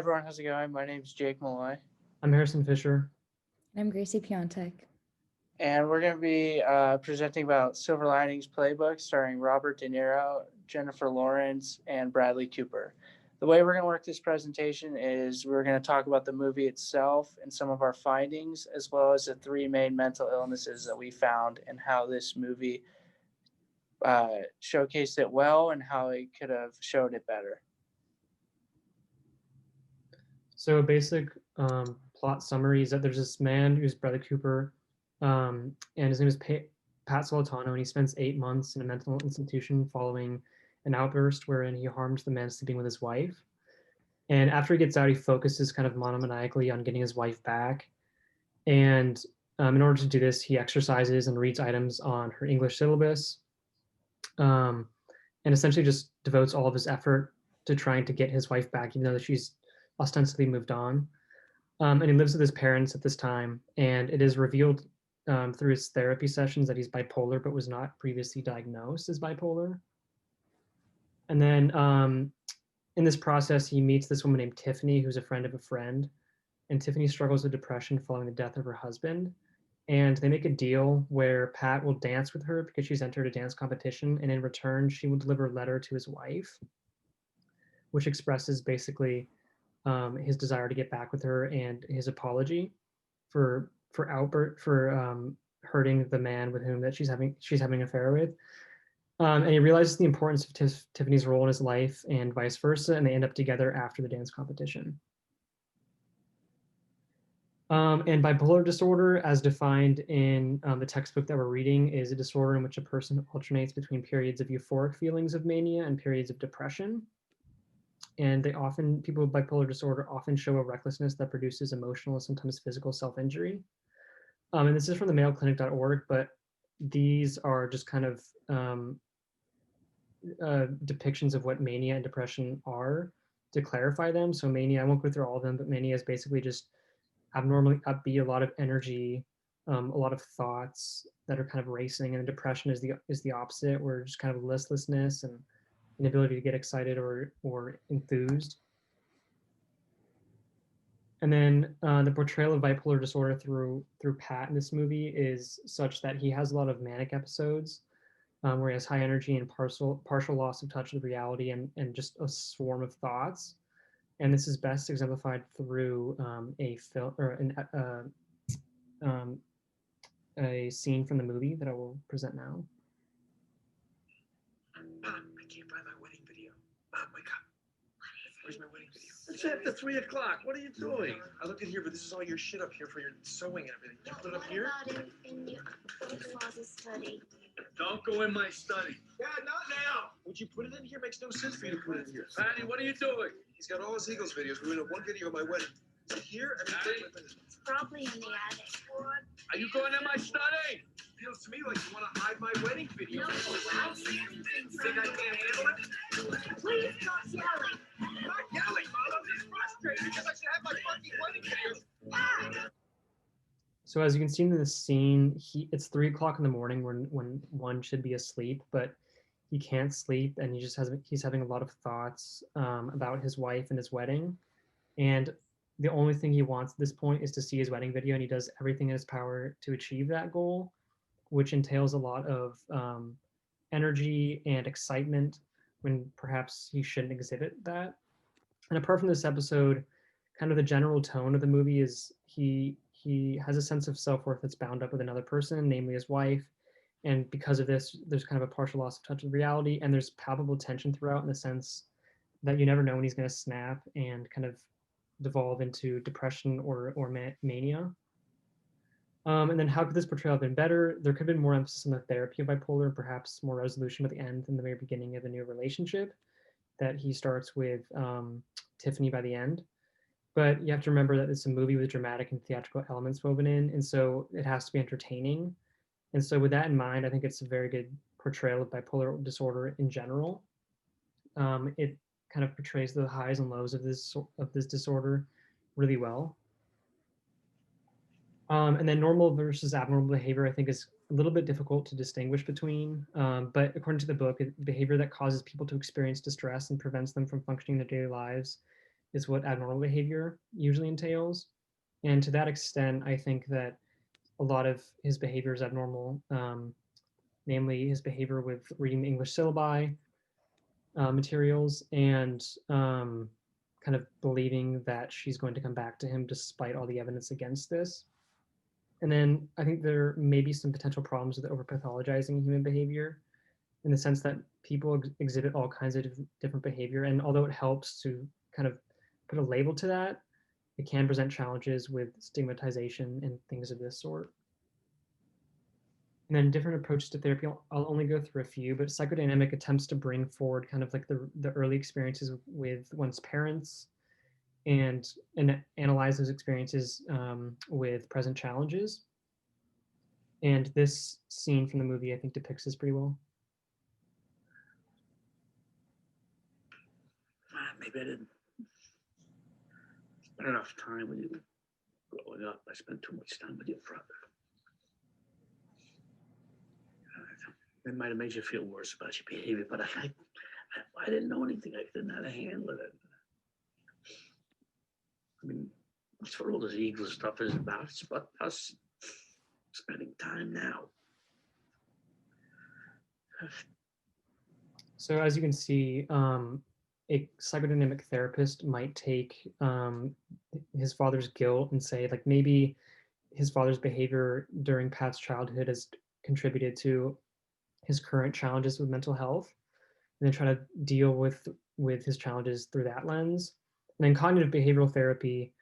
Everyone, how's it going? My name's Jake Malloy, I'm Harrison Fisher. I'm Gracie Piontek. and we're going to be presenting about Silver Linings Playbook starring Robert De Niro, Jennifer Lawrence, and Bradley Cooper. The way we're going to work this presentation is we're going to talk about the movie itself and some of our findings, as well as the three main mental illnesses that we found and how this movie showcased it well and how it could have showed it better. So a basic plot summary is that there's this man who's Bradley Cooper, and his name is Pat Solitano, and he spends 8 months in a mental institution following an outburst wherein he harmed the man sleeping with his wife. And after he gets out, he focuses kind of monomaniacally on getting his wife back. And in order to do this, he exercises and reads items on her English syllabus, um, and essentially just devotes all of his effort to trying to get his wife back, even though she's ostensibly moved on. And he lives with his parents at this time, and it is revealed through his therapy sessions that he's bipolar, but was not previously diagnosed as bipolar. And then in this process, he meets this woman named Tiffany, who's a friend of a friend. And Tiffany struggles with depression following the death of her husband. And they make a deal where Pat will dance with her because she's entered a dance competition. And in return, she will deliver a letter to his wife, which expresses basically his desire to get back with her and his apology for hurting the man with whom that she's having an affair with. And he realizes the importance of Tiffany's role in his life and vice versa, and they end up together after the dance competition. And bipolar disorder, as defined in the textbook that we're reading, is a disorder in which a person alternates between periods of euphoric feelings of mania and periods of depression. And people with bipolar disorder often show a recklessness that produces emotional and sometimes physical self-injury. And this is from the mayoclinic.org, but these are just kind of depictions of what mania and depression are to clarify them. So mania, I won't go through all of them, but mania is basically just abnormally upbeat, a lot of energy, a lot of thoughts that are kind of racing, and depression is the opposite, where just kind of listlessness and inability to get excited or enthused. And then the portrayal of bipolar disorder through Pat in this movie is such that he has a lot of manic episodes where he has high energy and partial loss of touch with reality and just a swarm of thoughts. And this is best exemplified through a film or a scene from the movie that I will present now. Mom, I can't find my wedding video. Mom, wake up. Where's my wedding video? It's after 3 o'clock. What are you doing? I looked in here, but this is all your shit up here for your sewing and everything. Did you put it up here? What about in your father's study? Don't go in my study. Dad, not now. Would you put it in here? Makes no sense for you to put it in here. Patty, what are you doing? He's got all his Eagles videos. We have one video of my wedding. Is it here? It's probably in the attic. What? Are you going in my study? Feels to me like you want to hide my wedding video. No, I'll see anything. You think I can't handle it? Please stop yelling. I'm not yelling, Mom. I'm just frustrated because I should have my fucking wedding videos. So as you can see in this scene, it's 3 o'clock in the morning when one should be asleep, but he can't sleep, and he's having a lot of thoughts about his wife and his wedding. And the only thing he wants at this point is to see his wedding video, and he does everything in his power to achieve that goal, which entails a lot of energy and excitement when perhaps he shouldn't exhibit that. And apart from this episode, kind of the general tone of the movie is he has a sense of self-worth that's bound up with another person, namely his wife. And because of this, there's kind of a partial loss of touch with reality, and there's palpable tension throughout in the sense that you never know when he's going to snap and kind of devolve into depression or mania. And then how could this portrayal have been better? There could have been more emphasis on the therapy of bipolar, and perhaps more resolution at the end than the very beginning of the new relationship that he starts with Tiffany by the end. But you have to remember that it's a movie with dramatic and theatrical elements woven in, and so it has to be entertaining. And so with that in mind, I think it's a very good portrayal of bipolar disorder in general. It kind of portrays the highs and lows of this disorder really well. And then normal versus abnormal behavior, I think, is a little bit difficult to distinguish between. But according to the book, behavior that causes people to experience distress and prevents them from functioning in their daily lives is what abnormal behavior usually entails. And to that extent, I think that a lot of his behavior is abnormal, namely his behavior with reading the English syllabi materials and kind of believing that she's going to come back to him despite all the evidence against this. And then I think there may be some potential problems with over-pathologizing human behavior in the sense that people exhibit all kinds of different behavior. And although it helps to kind of put a label to that, it can present challenges with stigmatization and things of this sort. And then different approaches to therapy, I'll only go through a few, but psychodynamic attempts to bring forward kind of like the early experiences with one's parents and analyze those experiences with present challenges. And this scene from the movie, I think, depicts this pretty well. Maybe I didn't spend enough time with you growing up. I spent too much time with your brother. It might have made you feel worse about your behavior, but I didn't know anything. I didn't know how to handle it. I mean, that's what all this ego stuff is about. It's about us spending time now. So as you can see, a psychodynamic therapist might take his father's guilt and say, like, maybe his father's behavior during Pat's childhood has contributed to his current challenges with mental health, and then try to deal with his challenges through that lens. And in cognitive behavioral therapy,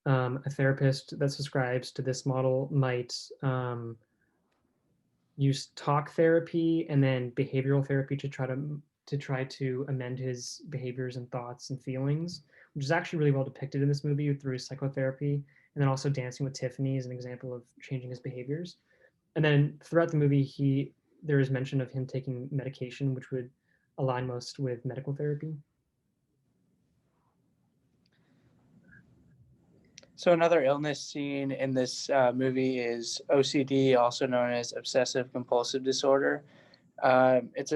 a therapist that subscribes to this model might use talk therapy and then behavioral therapy to try to amend his behaviors and thoughts and feelings, which is actually really well depicted in this movie through psychotherapy. And then also Dancing with Tiffany is an example of changing his behaviors. And then throughout the movie, there is mention of him taking medication, which would align most with medical therapy. So another illness seen in this movie is OCD, also known as obsessive compulsive disorder. It's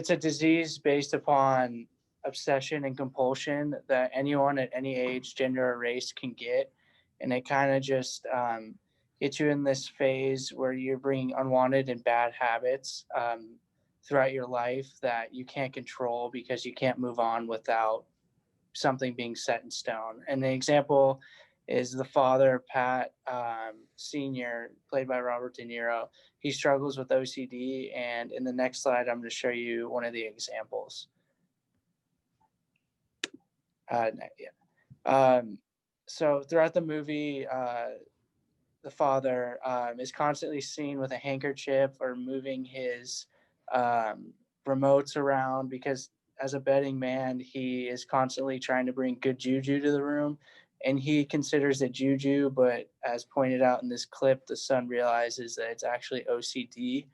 a disease based upon obsession and compulsion that anyone at any age, gender, or race can get. And it kind of just gets you in this phase where you're bringing unwanted and bad habits throughout your life that you can't control because you can't move on without something being set in stone. And the example is the father, Pat Sr., played by Robert De Niro. He struggles with OCD, and in the next slide, I'm going to show you one of the examples. So throughout the movie, the father is constantly seen with a handkerchief or moving his remotes around because as a betting man, he is constantly trying to bring good juju to the room, and he considers it juju, but as pointed out in this clip, the son realizes that it's actually OCD.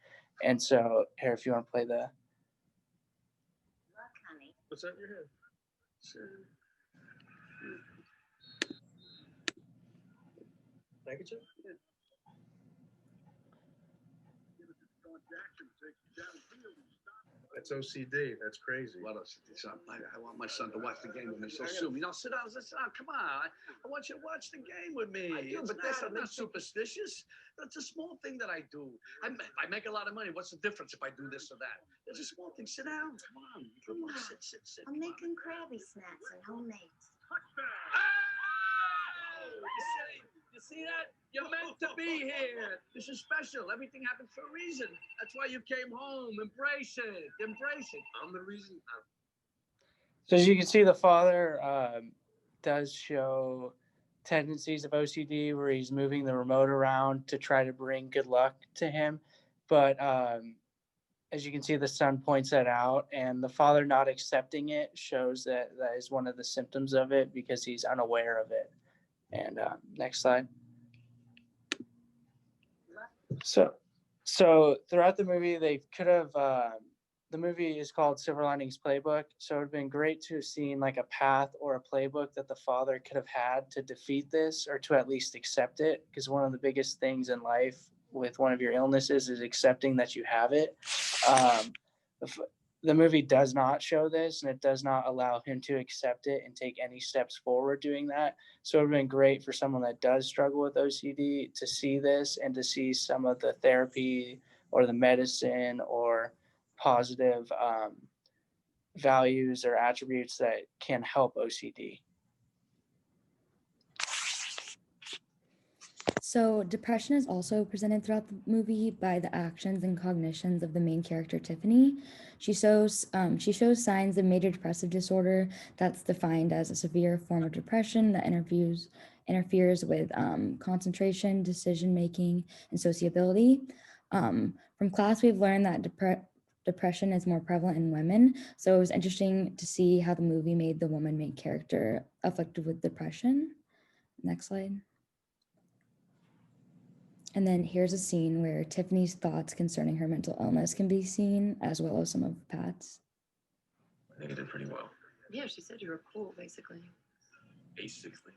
And so here, if you want to play the... Look, honey. What's that in your head? Handkerchief? Yeah. That's OCD. That's crazy. What else? I want my son to watch the game with me so soon. You know, sit down. Come on. I want you to watch the game with me. I do, but I'm not superstitious. That's a small thing that I do. I make a lot of money. What's the difference if I do this or that? It's a small thing. Sit down. Come on. Sit. I'm making Krabby snacks and homemades. You see that? You're meant to be here. This is special. Everything happens for a reason. That's why you came home. Embrace it. Embrace it. I'm the reason. So as you can see, the father does show tendencies of OCD where he's moving the remote around to try to bring good luck to him. But as you can see, the son points that out, and the father not accepting it shows that that is one of the symptoms of it because he's unaware of it. And next slide. So throughout the movie, they could have, the movie is called Silver Linings Playbook. So it would have been great to have seen like a path or a playbook that the father could have had to defeat this or to at least accept it. Because one of the biggest things in life with one of your illnesses is accepting that you have it. the movie does not show this, and it does not allow him to accept it and take any steps forward doing that. So it would have been great for someone that does struggle with OCD to see this and to see some of the therapy or the medicine or positive values or attributes that can help OCD. So depression is also presented throughout the movie by the actions and cognitions of the main character, Tiffany. She shows signs of major depressive disorder that's defined as a severe form of depression that interferes with concentration, decision making, and sociability. From class, we've learned that depression is more prevalent in women. So it was interesting to see how the movie made the woman main character afflicted with depression. Next slide. And then here's a scene where Tiffany's thoughts concerning her mental illness can be seen, as well as some of Pat's. I think I did pretty well. Yeah, she said you were cool, basically. Basically.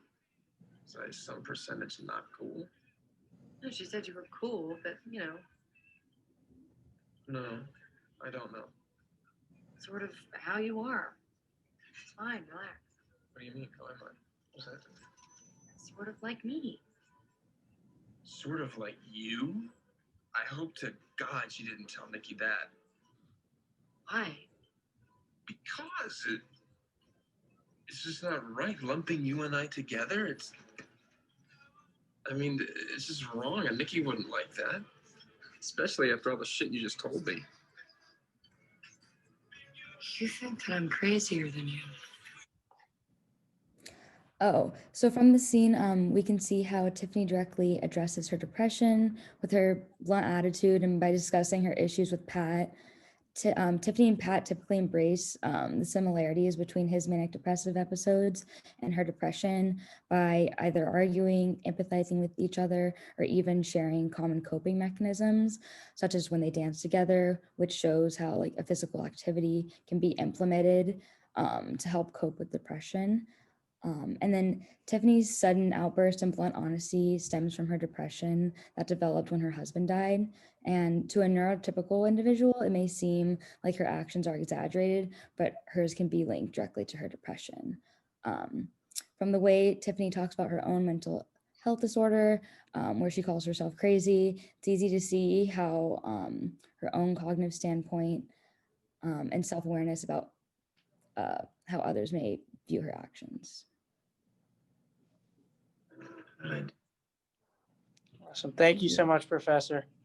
So some percentage not cool? No, she said you were cool, but, you know, No, I don't know. sort of how you are. It's fine, relax. What do you mean? How am I? What's that? Sort of like me. Sort of like you? I hope to God she didn't tell Nikki that. Why? Because it's just not right lumping you and I together. It's just wrong, and Nikki wouldn't like that. Especially after all the shit you just told me. You think that I'm crazier than you. Oh, so from the scene, we can see how Tiffany directly addresses her depression with her blunt attitude and by discussing her issues with Pat. Tiffany and Pat typically embrace the similarities between his manic depressive episodes and her depression by either arguing, empathizing with each other, or even sharing common coping mechanisms, such as when they dance together, which shows how like a physical activity can be implemented to help cope with depression. And then Tiffany's sudden outburst and blunt honesty stems from her depression that developed when her husband died. And to a neurotypical individual, it may seem like her actions are exaggerated, but hers can be linked directly to her depression. From the way Tiffany talks about her own mental health disorder, where she calls herself crazy, it's easy to see how her own cognitive standpoint and self-awareness about how others may view her actions. Right. Awesome. Thank you so much, Professor.